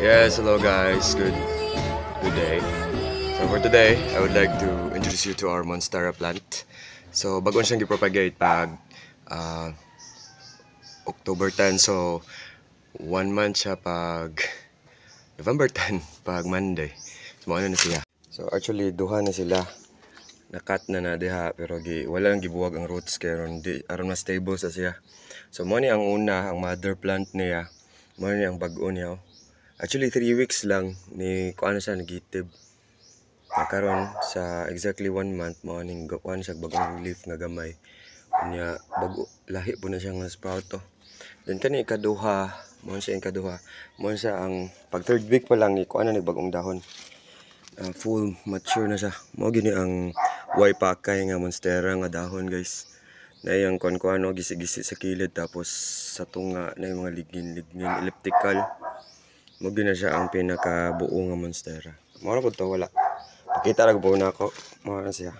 Yes, hello guys. Good day. So for today, I would like to introduce you to our Monstera plant. So bago siyang gipropagate pag uh, October 10. So 1 month siya pag November 10 pag Monday. So ano na siya. So actually duha na sila. Nakat na diha pero wala lang gibuwag ang roots kaya aron mas stable sa siya. So mo ni ang una, ang mother plant niya. Mo ni ang bag-o niya. Actually 3 weeks lang ni kuan siya nagitib. Karon sa exactly 1 month mo ning kuan siya bagong leaf nga gamay. Unya bago lahi po na siya nga sprout to. Then kani ikaduha, mo siya ikaduha. Mo siya ang pag 3rd week pa lang ni kuan na bagong dahon. Full mature na siya. Mo gini ang way pakay nga monstera nga dahon guys. Na yung kuan-kuan gisi-gisi sa kilid tapos sa tunga na yung mga ligin-ligin elliptical. Mo gina siya ang pinakabuo nga monstera. Mo ra pud to wala. Pakita ra po na ako. Mo na siya.